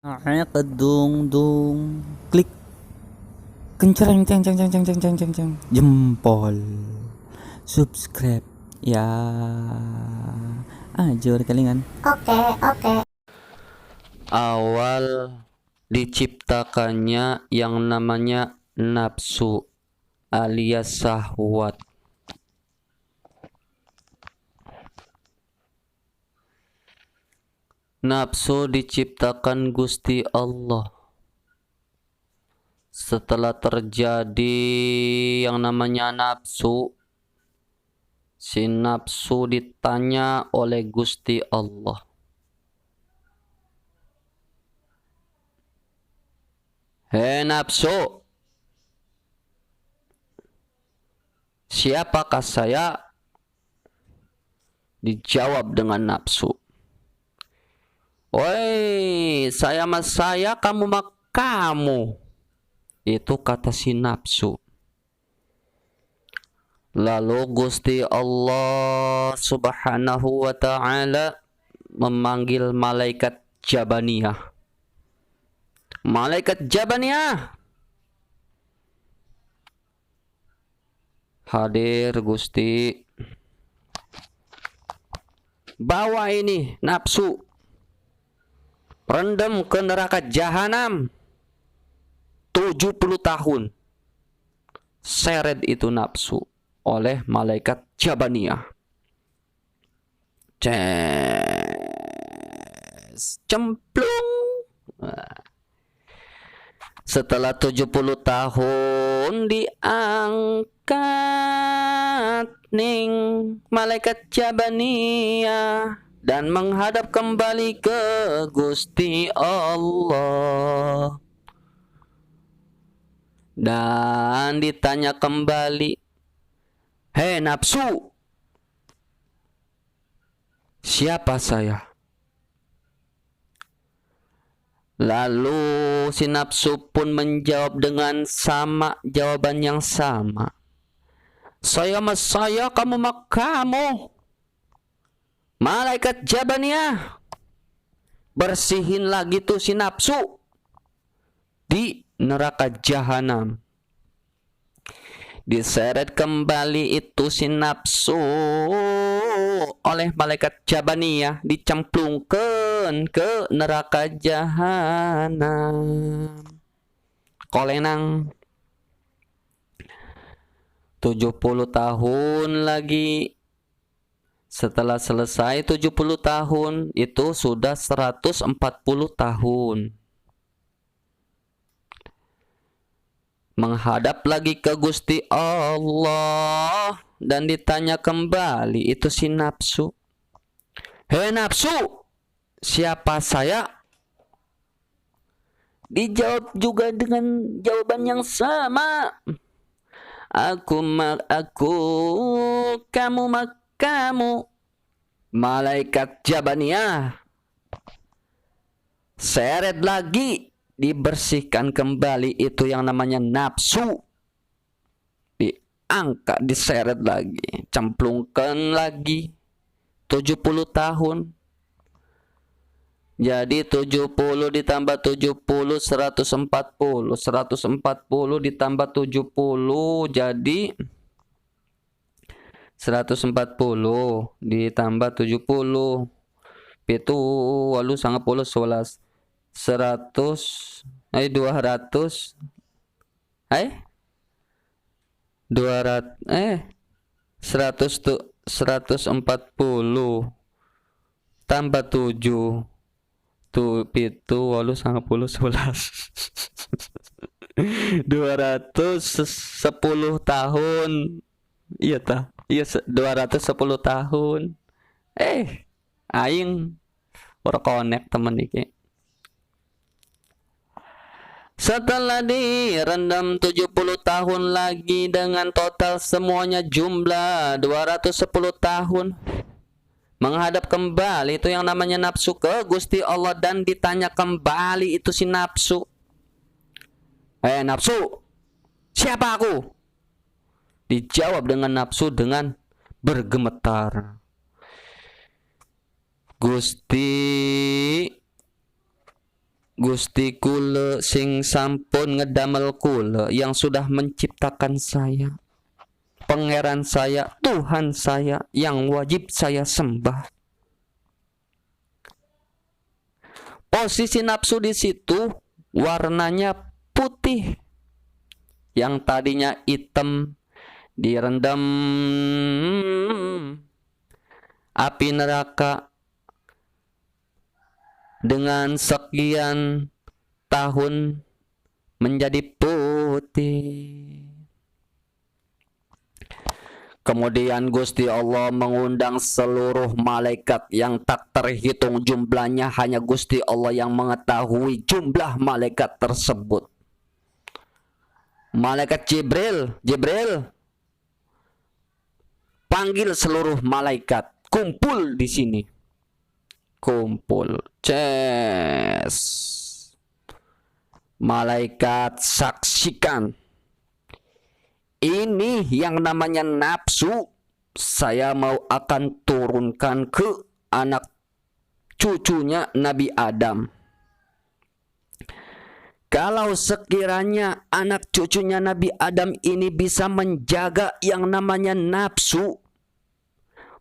Kedung dung klik kenceng ceng ceng ceng ceng ceng ceng ceng ceng jempol subscribe ya ajur kalingan. Oke, oke. Awal diciptakannya yang namanya nafsu alias syahwat. Nafsu diciptakan Gusti Allah. Setelah terjadi yang namanya nafsu, si nafsu ditanya oleh Gusti Allah, "Hei nafsu, siapakah saya?" Dijawab dengan nafsu, "Woi, saya mas saya, kamu mak kamu." Itu kata si nafsu. Lalu Gusti Allah Subhanahu wa ta'ala memanggil malaikat Jabaniyah. Malaikat Jabaniyah, hadir Gusti. Bawa ini nafsu, rendam ke neraka jahanam 70 tahun. Seret itu nafsu oleh malaikat Jabaniyah. Cemplung. Setelah 70 tahun diangkat ning malaikat Jabaniyah dan menghadap kembali ke Gusti Allah. Dan ditanya kembali, "Hei nafsu, siapa saya?" Lalu si nafsu pun menjawab dengan sama, jawaban yang sama. "Saya mas saya, kamu mak kamu." Malaikat Jabaniyah bersihin lagi tuh si nafsu di neraka jahanam. Diseret kembali itu si nafsu oleh malaikat Jabaniyah, dicemplungkan ke neraka jahanam. Kolenang 70 tahun lagi. Setelah selesai 70 tahun, itu sudah 140 tahun. Menghadap lagi ke Gusti Allah dan ditanya kembali itu si nafsu, "Hei nafsu, siapa saya?" Dijawab juga dengan jawaban yang sama, "Aku mak aku, kamu mak kamu." Malaikat Jabaniyah seret lagi, dibersihkan kembali itu yang namanya nafsu, diangkat, diseret lagi, cemplungkan lagi 70 tahun. Jadi 70 ditambah 70 140. 140 ditambah 70 jadi 140 ditambah 70 itu 80 11 100 200 200 100 tuh 140 tambah 7 tuh itu 80 11 210 tahun. Iya tah, iya 210 tahun. Aing ora connect temen iki. Setelah direndam 70 tahun lagi dengan total semuanya jumlah 210 tahun, menghadap kembali itu yang namanya nafsu ke Gusti Allah dan ditanya kembali itu si nafsu, "Hei nafsu, siapa aku?" Dijawab dengan nafsu dengan bergemetar, "Gusti, Gusti kula sing sampun ngedamel kula, yang sudah menciptakan saya, pangeran saya, Tuhan saya, yang wajib saya sembah. Posisi nafsu di situ warnanya putih, yang tadinya hitam direndam api neraka dengan sekian tahun menjadi putih. Kemudian Gusti Allah mengundang seluruh malaikat yang tak terhitung jumlahnya, hanya Gusti Allah yang mengetahui jumlah malaikat tersebut. Malaikat Jibril, panggil seluruh malaikat, kumpul di sini. Kumpul. Ces. Malaikat saksikan. Ini yang namanya nafsu, saya mau akan turunkan ke anak cucunya Nabi Adam. Kalau sekiranya anak cucunya Nabi Adam ini bisa menjaga yang namanya nafsu,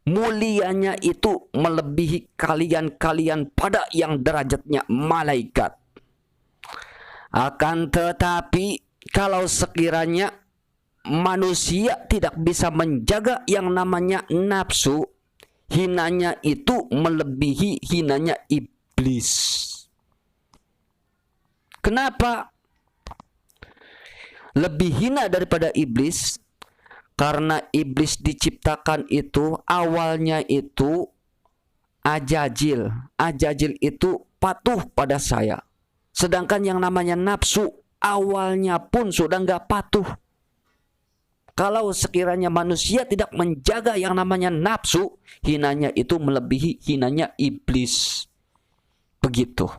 mulianya itu melebihi kalian-kalian pada yang derajatnya malaikat. Akan tetapi kalau sekiranya manusia tidak bisa menjaga yang namanya nafsu, hinanya itu melebihi hinanya iblis. Kenapa lebih hina daripada iblis? Karena iblis diciptakan itu awalnya itu ajajil. Ajajil itu patuh pada saya. Sedangkan yang namanya nafsu awalnya pun sudah nggak patuh. Kalau sekiranya manusia tidak menjaga yang namanya nafsu, hinanya itu melebihi hinanya iblis. Begitu.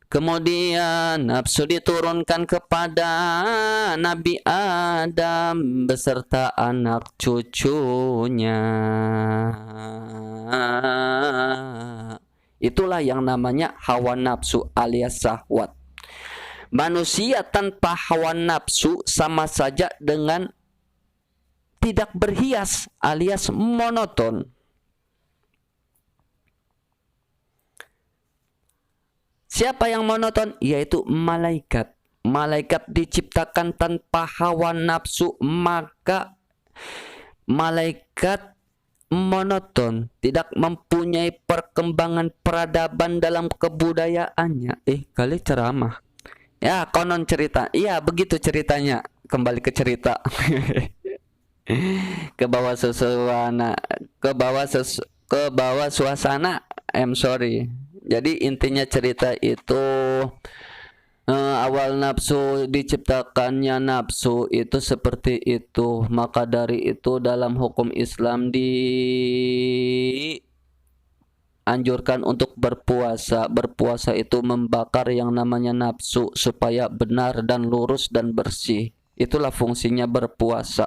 Kemudian nafsu diturunkan kepada Nabi Adam beserta anak cucunya. Itulah yang namanya hawa nafsu alias syahwat. Manusia tanpa hawa nafsu sama saja dengan tidak berhias alias monoton. Siapa yang monoton? Yaitu malaikat. Malaikat diciptakan tanpa hawa nafsu, maka malaikat monoton, tidak mempunyai perkembangan peradaban dalam kebudayaannya. Kali ceramah. Ya, konon cerita. Iya, begitu ceritanya. Kembali ke cerita. Ke bawah suasana. Sorry. Jadi intinya cerita itu awal nafsu diciptakannya nafsu itu seperti itu. Maka dari itu dalam hukum Islam dianjurkan untuk berpuasa. Berpuasa itu membakar yang namanya nafsu supaya benar dan lurus dan bersih. Itulah fungsinya berpuasa.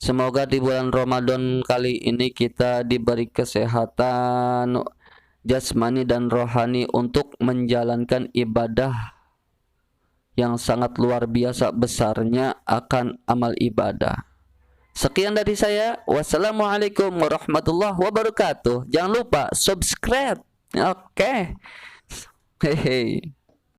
Semoga di bulan Ramadan kali ini kita diberi kesehatan jasmani dan rohani untuk menjalankan ibadah yang sangat luar biasa besarnya akan amal ibadah. Sekian dari saya. Wassalamualaikum warahmatullahi wabarakatuh. Jangan lupa subscribe. Oke. Hehe.